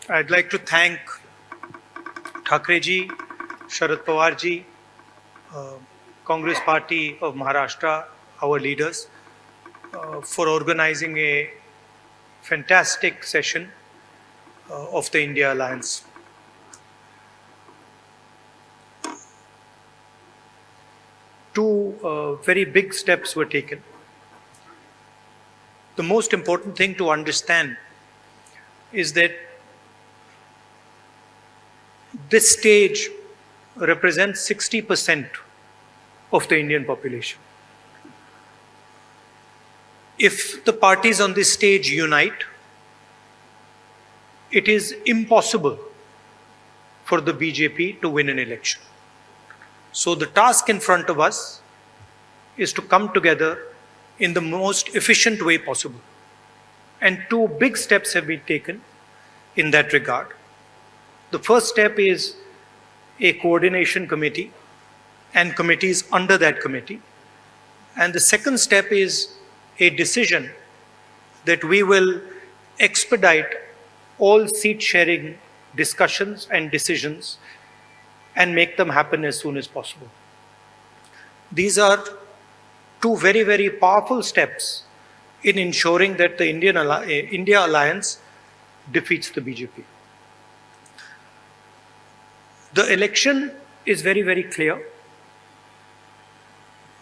I'd like to thank Thakre ji, Sharad Pawar ji, Congress Party of Maharashtra, our leaders, for organizing a fantastic session of the India Alliance. Two very big steps were taken. The most important thing to understand is that this stage represents 60% of the Indian population. If the parties on this stage unite, it is impossible for the BJP to win an election. So the task in front of us is to come together in the most efficient way possible. And two big steps have been taken in that regard. The first step is a coordination committee and committees under that committee. And the second step is a decision that we will expedite all seat sharing discussions and decisions and make them happen as soon as possible. These are two very, very powerful steps in ensuring that the India Alliance defeats the BJP. The election is very, very clear.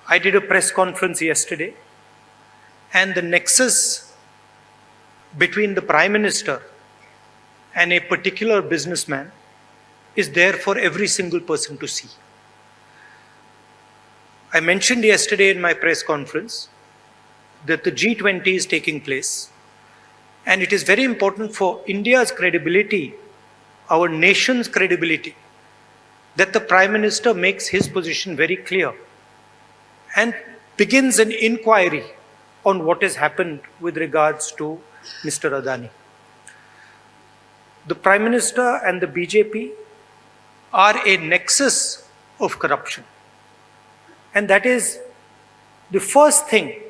I did a press conference yesterday, and the nexus between the Prime Minister and a particular businessman is there for every single person to see. I mentioned yesterday in my press conference that the G20 is taking place, and it is very important for India's credibility, our nation's credibility, that the Prime Minister makes his position very clear and begins an inquiry on what has happened with regards to Mr. Adani. The Prime Minister and the BJP are a nexus of corruption. And that is the first thing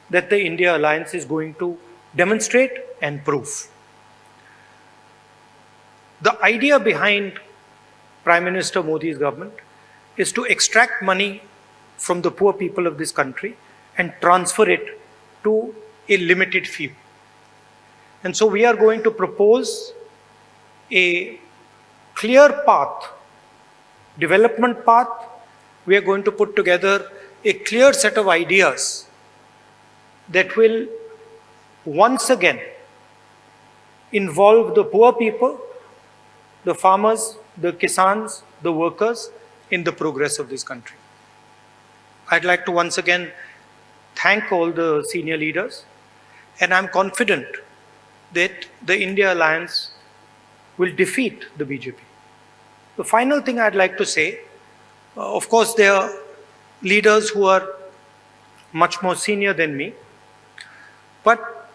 that the India Alliance is going to demonstrate and prove. The idea behind Prime Minister Modi's government is to extract money from the poor people of this country and transfer it to a limited few. And so we are going to propose a clear path, development path. We are going to put together a clear set of ideas that will once again involve the poor people, the farmers, the kisans, the workers in the progress of this country. I'd like to once again thank all the senior leaders, and I'm confident that the India Alliance will defeat the BJP. The final thing I'd like to say, of course, there are leaders who are much more senior than me, but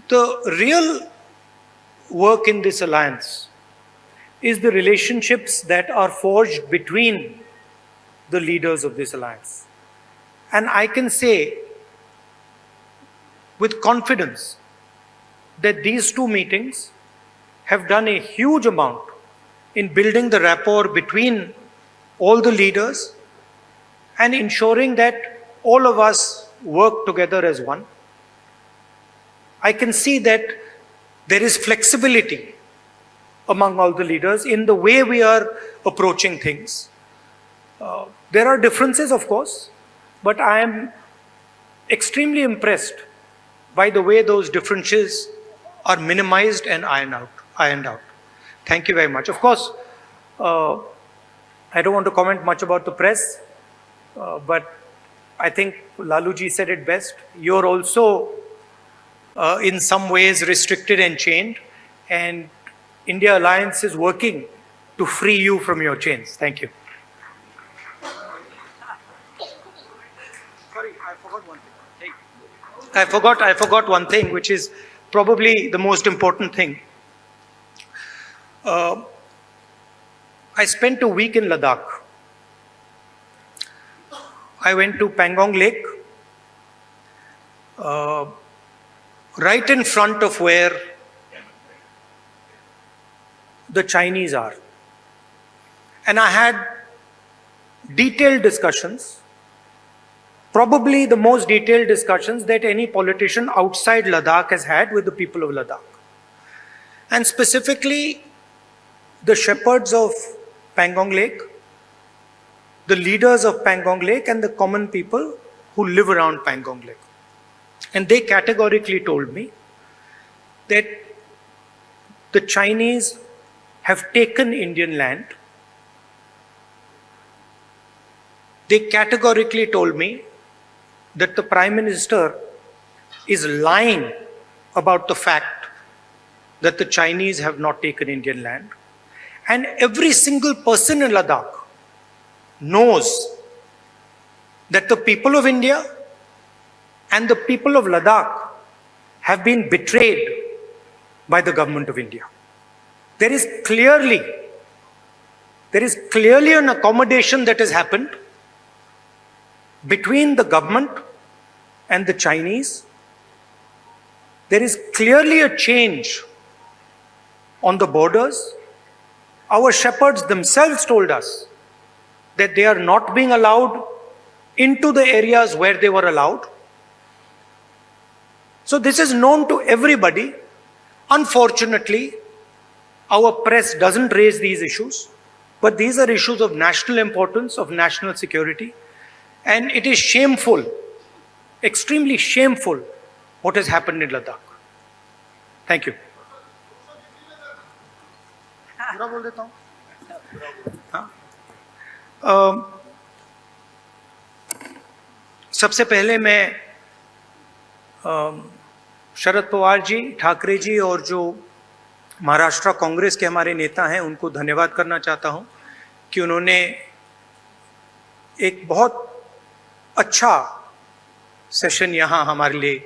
the real work in this alliance is the relationships that are forged between the leaders of this alliance. And I can say with confidence that these two meetings have done a huge amount in building the rapport between all the leaders and ensuring that all of us work together as one. I can see that there is flexibility among all the leaders in the way we are approaching things. There are differences, of course, but I am extremely impressed by the way those differences are minimized and ironed out. Thank you very much. Of course, I don't want to comment much about the press, but I think Laluji said it best. You're also in some ways restricted and chained, and India Alliance is working to free you from your chains. Thank you. Sorry, I forgot one thing. I forgot one thing, which is probably the most important thing. I spent a week in Ladakh. I went to Pangong Lake, right in front of where the Chinese are. And I had detailed discussions, probably the most detailed discussions that any politician outside Ladakh has had with the people of Ladakh. And specifically, the shepherds of Pangong Lake, the leaders of Pangong Lake, and the common people who live around Pangong Lake. And they categorically told me that the Chinese have taken Indian land. They categorically told me that the Prime Minister is lying about the fact that the Chinese have not taken Indian land. And every single person in Ladakh knows that the people of India and the people of Ladakh have been betrayed by the government of India. There is clearly an accommodation that has happened between the government and the Chinese. There is clearly a change on the borders. Our shepherds themselves told us that they are not being allowed into the areas where they were allowed. So this is known to everybody. Unfortunately, our press doesn't raise these issues, but these are issues of national importance, of national security. And it is shameful, extremely shameful, what has happened in Ladakh. Thank you. सबसे पहले मैं शरद पवार जी, ठाकरे जी और जो महाराष्ट्र कांग्रेस के हमारे नेता हैं उनको धन्यवाद करना चाहता हूं कि उन्होंने एक बहुत अच्छा सेशन यहाँ हमारे लिए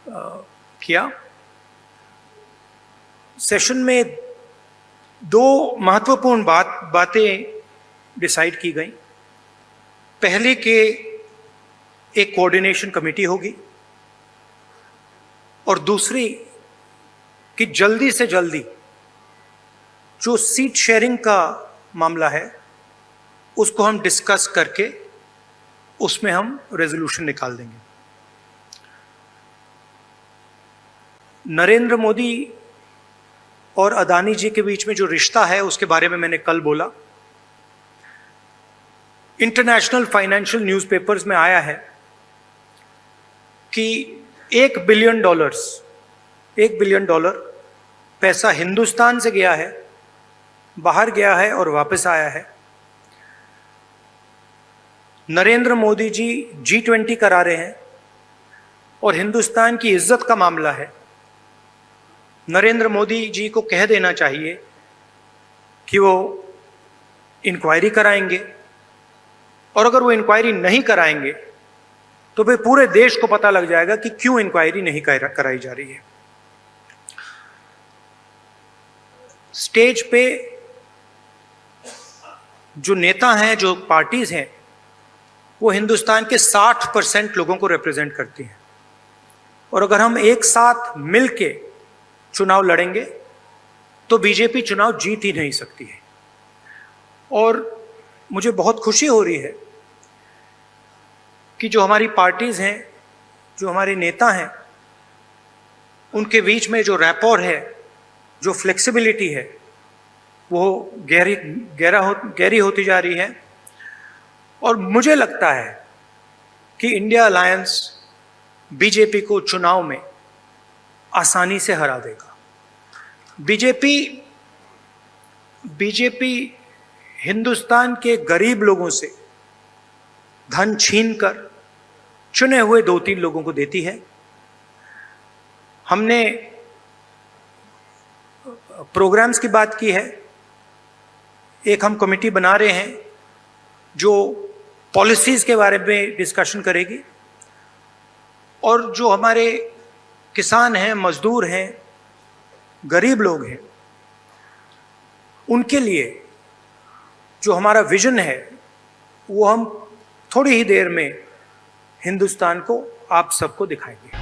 किया। सेशन में दो महत्वपूर्ण बातें डिसाइड की गई। पहले कि एक कोऑर्डिनेशन कमेटी होगी और दूसरी कि जल्दी से जल्दी जो सीट शेयरिंग का मामला है उसको हम डिस्कस करके उसमें हम रेजोल्यूशन निकाल देंगे। नरेंद्र मोदी और अदानी जी के बीच में जो रिश्ता है उसके बारे में मैंने कल बोला। इंटरनेशनल फाइनेंशियल न्यूज़पेपर्स में आया है कि $1 बिलियन पैसा हिंदुस्तान से गया है, बाहर गया है और वापस आया है। नरेंद्र मोदी जी G20 करा रहे हैं और हिंदुस्तान की इज्जत का मामला है। नरेंद्र मोदी जी को कह देना चाहिए कि वो इंक्वायरी कराएंगे, और अगर वो इंक्वायरी नहीं कराएंगे तो फिर पूरे देश को पता लग जाएगा कि क्यों इंक्वायरी नहीं कराई जा रही है। स्टेज पे जो नेता हैं, जो पार्टीज हैं, वो हिंदुस्तान के 60% लोगों को रिप्रेजेंट करती हैं, और अगर हम एक साथ मिलके चुनाव लड़ेंगे तो बीजेपी चुनाव जीत ही नहीं सकती है। और मुझे बहुत खुशी हो रही है कि जो हमारी पार्टीज हैं, जो हमारे नेता हैं, उनके बीच में जो रैपोर है, जो फ्लेक्सिबिलिटी है, वो गहरी होती जा रही है। और मुझे लगता है कि इंडिया अलायंस बीजेपी को चुनाव में आसानी से हरा देगा। बीजेपी हिंदुस्तान के गरीब लोगों से धन छीनकर चुने हुए 2-3 लोगों को देती है। हमने प्रोग्राम्स की बात की है। एक हम कमेटी बना रहे हैं जो पॉलिसीज़ के बारे में डिस्कशन करेगी, और जो हमारे किसान हैं, मजदूर हैं, गरीब लोग हैं, उनके लिए जो हमारा विजन है वो हम थोड़ी ही देर में हिंदुस्तान को, आप सबको दिखाएंगे।